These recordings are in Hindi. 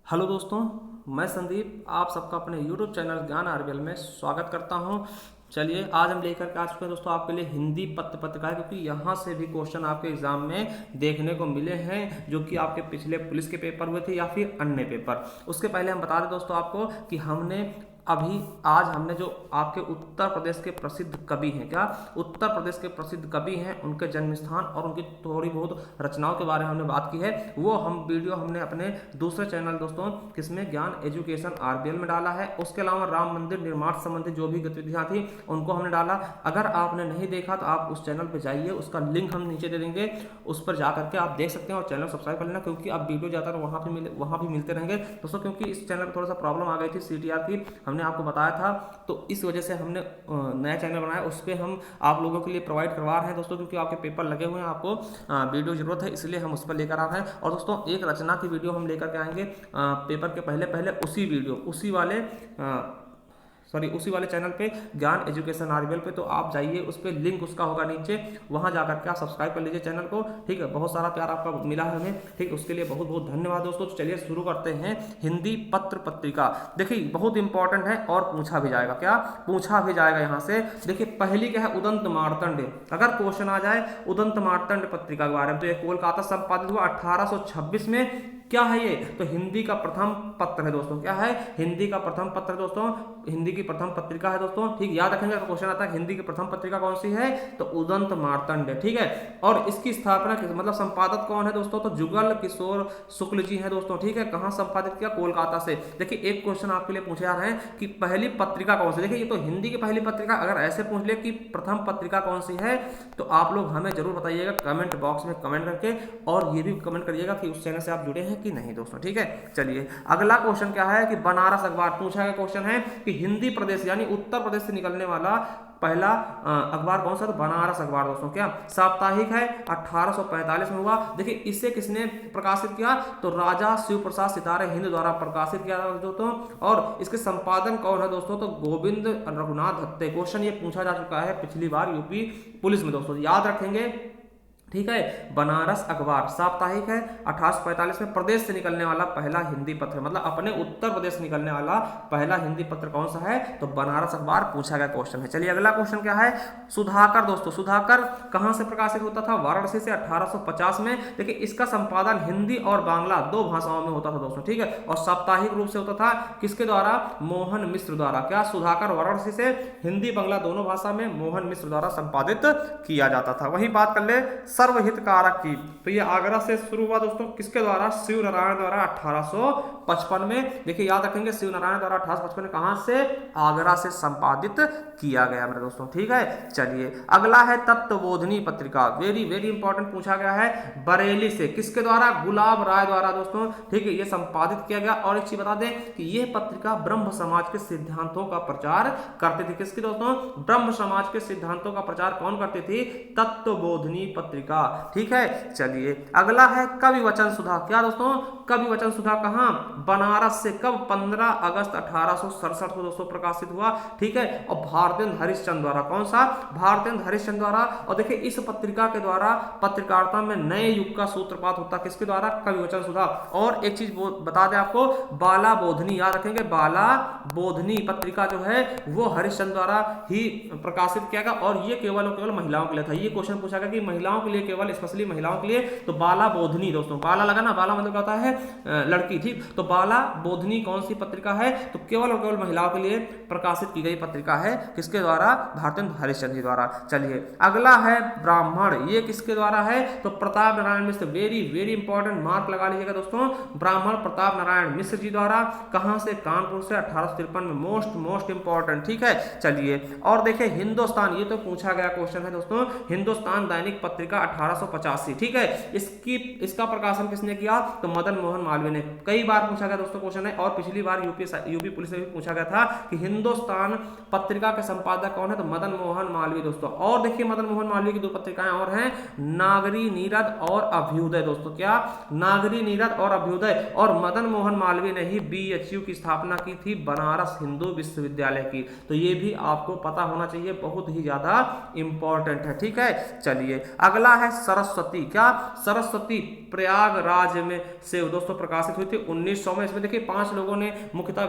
हेलो दोस्तों, मैं संदीप आप सबका अपने YouTube चैनल ज्ञान आरबीएल में स्वागत करता हूं। चलिए आज हम लेकर के आ चुके हैं दोस्तों आपके लिए हिंदी पत्रकार, क्योंकि यहाँ से भी क्वेश्चन आपके एग्जाम में देखने को मिले हैं जो कि आपके पिछले पुलिस के पेपर हुए थे या फिर अन्य पेपर। उसके पहले हम बता दें दोस्तों आपको कि आज हमने जो आपके उत्तर प्रदेश के प्रसिद्ध कवि हैं, क्या उत्तर प्रदेश के प्रसिद्ध कवि हैं, उनके जन्म स्थान और उनकी थोड़ी बहुत रचनाओं के बारे में हमने बात की है। वो वीडियो हमने अपने दूसरे चैनल दोस्तों किसमें ज्ञान एजुकेशन आरबीएल में डाला है। उसके अलावा राम मंदिर निर्माण संबंधी जो भी गतिविधियां थी उनको हमने डाला। अगर आपने नहीं देखा तो आप उस चैनल पर जाइए, उसका लिंक हम नीचे दे देंगे, उस पर जा करके आप देख सकते हैं और चैनल सब्सक्राइब कर लेना, क्योंकि आप वीडियो ज़्यादातर वहाँ भी मिलते रहेंगे दोस्तों। क्योंकि इस चैनल पर थोड़ा सा प्रॉब्लम आ गई थी CTR की, हमने आपको बताया था, तो इस वजह से हमने नया चैनल बनाया, उस पर हम आप लोगों के लिए प्रोवाइड करवा रहे हैं दोस्तों, क्योंकि आपके पेपर लगे हुए हैं, आपको वीडियो की जरूरत है, इसलिए हम उस पर लेकर आ रहे हैं। और दोस्तों एक रचना की वीडियो हम लेकर के आएंगे पेपर के पहले उसी वाले चैनल पे ज्ञान एजुकेशन आरबीएल पे। तो आप जाइए, उस पर लिंक उसका होगा नीचे, वहां जाकर के आप सब्सक्राइब कर लीजिए चैनल को, ठीक है। बहुत सारा प्यार आपका मिला है हमें, ठीक, उसके लिए बहुत बहुत धन्यवाद दोस्तों। तो चलिए शुरू करते हैं हिंदी पत्र पत्रिका। देखिए बहुत इंपॉर्टेंट है और पूछा भी जाएगा, क्या पूछा भी जाएगा यहाँ से। देखिए पहली क्या है, उदंत मार्तंड। अगर क्वेश्चन आ जाए उदंत मार्तंड पत्रिका के बारे में, तो ये कोलकाता संपादित हुआ 1826 में। क्या है ये, तो हिंदी का प्रथम पत्र है दोस्तों। क्या है, हिंदी का प्रथम पत्र दोस्तों, हिंदी की प्रथम पत्रिका है दोस्तों, ठीक। याद रखेंगे अगर क्वेश्चन आता है हिंदी की प्रथम पत्रिका कौन सी है, तो उदंत मार्तंड है, ठीक है। और इसकी स्थापना मतलब संपादक कौन है दोस्तों, तो जुगल किशोर शुक्ल जी है दोस्तों, ठीक है। कहां संपादित किया, कोलकाता से। देखिए एक क्वेश्चन आपके लिए पूछे जा रहे हैं कि पहली पत्रिका कौन सी। देखिए ये तो हिंदी की पहली पत्रिका, अगर ऐसे पूछ ले कि प्रथम पत्रिका कौन सी है, तो आप लोग हमें जरूर बताइएगा कमेंट बॉक्स में कमेंट करके, और ये भी कमेंट करिएगा कि उस चैनल से आप जुड़े हैं कि नहीं दोस्तों, ठीक है। चलिए अगला क्वेश्चन क्या है कि बनारस अखबार पूछा गया क्वेश्चन है कि हिंदी प्रदेश यानी उत्तर प्रदेश से निकलने वाला पहला अखबार कौन सा, तो बनारस अखबार दोस्तों। क्या साप्ताहिक है, 1845 में हुआ। देखिए इसे किसने प्रकाशित किया, तो राजा शिव प्रसाद सितारे हिंद द्वारा प्रकाशित किया दोस्तों। और इसके संपादन कौन है दोस्तों, तो गोविंद रघुनाथ दत्ते। क्वेश्चन ये पूछा जा चुका है पिछली बार यूपी पुलिस में दोस्तों, याद रखेंगे, ठीक है। बनारस अखबार साप्ताहिक है, 1845 में। प्रदेश से निकलने वाला पहला हिंदी पत्र, मतलब अपने उत्तर प्रदेश से निकलने वाला पहला हिंदी पत्र कौन सा है, तो बनारस अखबार पूछा गया क्वेश्चन है। चलिए अगला क्वेश्चन क्या है, सुधाकर दोस्तों। सुधाकर कहां से प्रकाशित होता था, वाराणसी से, 1850 में। देखिए इसका संपादन हिंदी और बांग्ला दो भाषाओं में होता था दोस्तों, ठीक है। और साप्ताहिक रूप से होता था किसके द्वारा, मोहन मिश्र द्वारा। क्या सुधाकर वाराणसी से हिंदी बांग्ला दोनों भाषा में मोहन मिश्र द्वारा संपादित किया जाता था। वही बात कर ले सर्वहित कारक की, तो ये आगरा से शुरू हुआ दोस्तों, किसके द्वारा, शिव नारायण द्वारा 1855 में। देखिए याद रखेंगे शिव नारायण द्वारा 1855 में, कहां से, आगरा से संपादित किया गया मेरे दोस्तों, ठीक है। चलिए अगला है तत्वबोधिनी पत्रिका, वेरी वेरी इंपॉर्टेंट पूछा गया है, बरेली से, किसके द्वारा, गुलाब राय द्वारा दोस्तों, ठीक है। ये संपादित किया गया। और एक चीज बता दें कि यह पत्रिका ब्रह्म समाज के सिद्धांतों का प्रचार करती थी। किसकी दोस्तों, ब्रह्म समाज के सिद्धांतों का प्रचार कौन करती थी, तत्वबोधिनी पत्रिका, ठीक है। चलिए अगला है कवि वचन सुधा। क्या दोस्तों, कवि वचन सुधा कहां, बनारस से। कब, 15 अगस्त 1867 को दोस्तों प्रकाशित हुआ, ठीक है। और भारतेंद्र हरिश्चंद्र द्वारा, कौन सा, भारतेंद्र हरिश्चंद्र द्वारा। और देखिए इस पत्रिका के द्वारा पत्रकारिता में नए युग का सूत्रपात होता, किसके द्वारा, कवि वचन सुधा। और एक चीज बता दें आपको, बाला बोधनी, याद रखेंगे, बाला बोधनी पत्रिका जो है वो हरिश्चंद्र द्वारा ही प्रकाशित किया गया। और ये केवल और केवल महिलाओं के लिए था। ये क्वेश्चन पूछा गया कि महिलाओं के लिए, केवल स्पेशली महिलाओं के लिए, तो बाला बोधनी दोस्तों, बाला लगा ना, बाला मतलब होता है लड़की, ठीक। तो बाला बोधनी कौन सी पत्रिका है, तो केवल और केवल महिलाओं के लिए प्रकाशित की गई पत्रिका है, किसके द्वारा, भारतेंद्र हरिश्चंद्र जी द्वारा। चलिए अगला है ब्राह्मण, ये किसके द्वारा है, तो Pratap Narayan Mishra. Very very important, mark लगा लीजिएगा दोस्तों, ब्राह्मण प्रताप नारायण मिश्र जी द्वारा। कहां से, कानपुर से, 1853 में। मोस्ट इंपॉर्टेंट, ठीक है। चलिए और देखिए हिंदुस्तान, ये तो पूछा गया क्वेश्चन है दोस्तों, हिंदुस्तान दैनिक पत्रिका 1885, ठीक है। इसका प्रकाशन किसने किया, तो मदन मोहन मालवीय ने। कई बार पूछा गया दोस्तों क्वेश्चन है, और पिछली बार यूपी पुलिस से भी पूछा गया था कि हिंदुस्तान पत्रिका के संपादक कौन है, तो मदन मोहन मालवीय दोस्तों। और देखिए मदन मोहन मालवीय की दो पत्रिकाएं और हैं, नागरी नीरद और अभ्युदय दोस्तों। क्या, नागरी नीरद और अभ्युदय। और मदन मोहन मालवीय ने ही BHU की स्थापना की थी, बनारस हिंदू विश्वविद्यालय की। तो ये भी आपको पता होना चाहिए, बहुत ही ज्यादा इंपॉर्टेंट है, ठीक है। चलिए अगला है सरस्वती, क्या सरस्वती प्रयागराज में से दोस्तों प्रकाशित हुई थी 1900 में। इसमें देखिए 5 लोगों ने मुख्यतः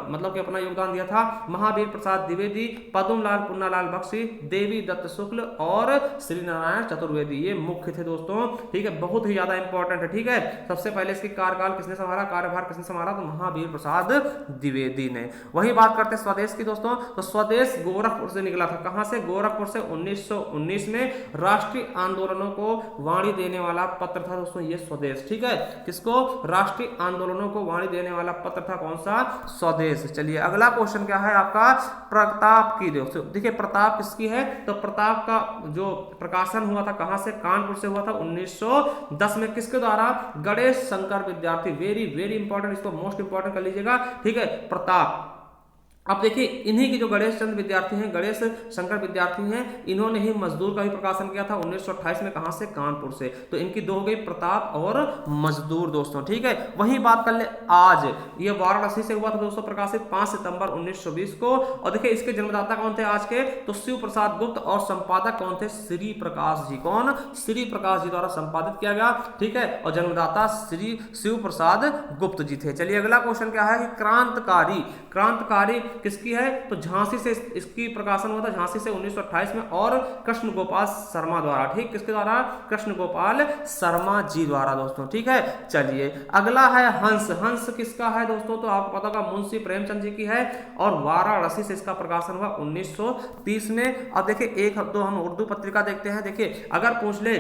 मतलब कि अपना योगदान दिया था, महावीर प्रसाद द्विवेदी, पद्मलाल पुन्नालाल बख्शी, देवी दत्त शुक्ल और श्री नारायण चतुर्वेदी, ये मुख्य थे दोस्तों। ठीक है, बहुत ही ज्यादा इंपॉर्टेंट है। ठीक है, सबसे पहले इसकी कार्यकाल किसने संभाला, कार्यभार किसने संभाला, तो महावीर प्रसाद द्विवेदी ने। वही बात करते हैं स्वदेश की दोस्तों, तो स्वदेश गोरखपुर से निकला था। कहां से, गोरखपुर से। 1919 में राष्ट्रीय आंदोलनों को वाणी देने वाला पत्र था दोस्तों ये स्वदेश। ठीक है, किसको, राष्ट्रीय आंदोलनों को वाणी देने वाला पत्र था कौन सा, स्वदेश। चलिए अगला क्वेश्चन क्या है आपका, प्रताप की। देखिए प्रताप किसकी है, तो प्रताप का जो प्रकाशन हुआ था कहां से, कानपुर से हुआ था 1910 में। किसके द्वारा, गणेश शंकर विद्यार्थी। वेरी वेरी इंपॉर्टेंट, इसको मोस्ट इंपॉर्टेंट कर लीजिएगा। ठीक है, प्रताप। अब देखिए इन्हीं की जो गणेश चंद्र विद्यार्थी हैं, गणेश शंकर विद्यार्थी हैं, इन्होंने ही मजदूर का भी प्रकाशन किया था 1928 में। कहां से, कानपुर से। तो इनकी दो हो गई, प्रताप और मजदूर दोस्तों। ठीक है, वही बात कर ले आज, ये वाराणसी से हुआ था दोस्तों प्रकाशित 5 सितंबर 1920 को। और देखिए इसके जन्मदाता कौन थे आज के, तो शिव प्रसाद गुप्त, और संपादक कौन थे, श्री प्रकाश जी। कौन, श्री प्रकाश जी द्वारा संपादित किया गया। ठीक है, और जन्मदाता श्री शिव प्रसाद गुप्त जी थे। चलिए अगला क्वेश्चन क्या है, क्रांतकारी। क्रांतकारी किसकी है, तो झांसी से इसकी प्रकाशन हुआ था, झांसी से 1928 में, और कृष्ण गोपाल शर्मा द्वारा। ठीक, किसके द्वारा, कृष्ण गोपाल शर्मा जी द्वारा दोस्तों। ठीक है, चलिए अगला है हंस। हंस किसका है दोस्तों, तो आपको पता होगा मुंशी प्रेमचंद जी की है, और वाराणसी से इसका प्रकाशन हुआ 1930 में। अब देखिए एक दो हम उर्दू पत्रिका देखते हैं। देखिए अगर पूछ ले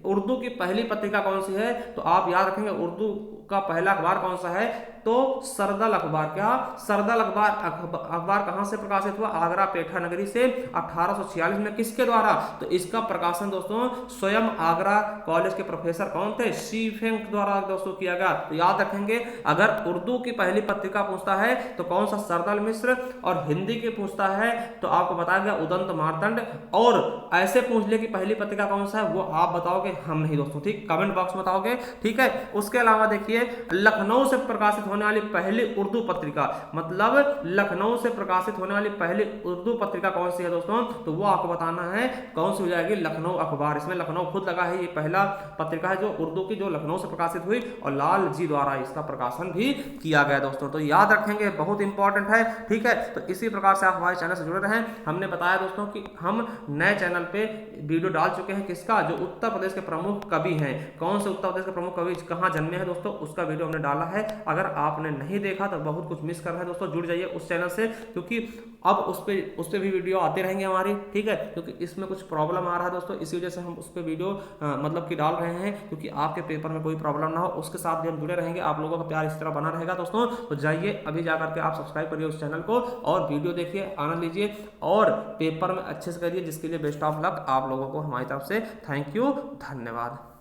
उर्दू की पहली पत्रिका कौन सी है, तो आप याद रखेंगे उर्दू का पहला अखबार कौन सा है, तो सरदल अखबार। क्या, सरदल अखबार कहां से प्रकाशित हुआ, आगरा पेठा नगरी से 1846 में। किसके द्वारा, तो इसका प्रकाशन दोस्तों स्वयं आगरा कॉलेज के प्रोफेसर कौन थे, शी फेंग द्वारा दोस्तों किया गया। तो याद रखेंगे अगर उर्दू की पहली पत्रिका पूछता है तो कौन सा, सरदल मिश्र, और हिंदी की पूछता है तो आपको बताया गया उदंत मार्तंड, और ऐसे पूछ ले कि पहली पत्रिका कौन सा है, वो आप बताओगे, हम नहीं दोस्तों। ठीक, कमेंट बॉक्स में बताओगे। ठीक है, उसके अलावा देखिए लखनऊ से प्रकाशित होने वाली पहली उर्दू पत्रिका, मतलब लखनऊ से प्रकाशित होने वाली पहली उर्दू पत्रिका कौन सी है दोस्तों, तो वो आपको बताना है कौन सी हो जाएगी, लखनऊ अखबार। इसमें लखनऊ खुद लगा है, ये पहला पत्रिका है जो उर्दू की, जो लखनऊ से प्रकाशित हुई, और लाल जी द्वारा इसका प्रकाशन भी किया गया दोस्तों। तो याद रखेंगे, बहुत इंपॉर्टेंट है। ठीक है, तो इसी प्रकार से आप हमारे चैनल से जुड़े रहें। हमने बताया दोस्तों कि हम नए चैनल पे वीडियो डाल चुके हैं, किसका, जो उत्तर प्रदेश के प्रमुख कवि हैं। कौन से उत्तर प्रदेश के प्रमुख कवि कहाँ जन्मे हैं दोस्तों, उसका वीडियो हमने डाला है। अगर आपने नहीं देखा तो बहुत कुछ मिस कर रहा है दोस्तों, जुड़ जाइए उस चैनल से, क्योंकि अब उस पे भी वीडियो आते रहेंगे हमारी। ठीक है, क्योंकि इसमें कुछ प्रॉब्लम आ रहा है दोस्तों, इसी वजह से हम उस पर वीडियो मतलब कि डाल रहे हैं, क्योंकि आपके पेपर में कोई प्रॉब्लम ना हो। उसके साथ भी हम जुड़े रहेंगे, आप लोगों का प्यार इस तरह बना रहेगा दोस्तों। तो जाइए अभी जाकर के आप सब्सक्राइब करिए उस चैनल को, और वीडियो देखिए, आनंद लीजिए, और पेपर में अच्छे से करिए, जिसके लिए बेस्ट ऑफ लक आप लोगों को हमारी तरफ से। थैंक यू, धन्यवाद।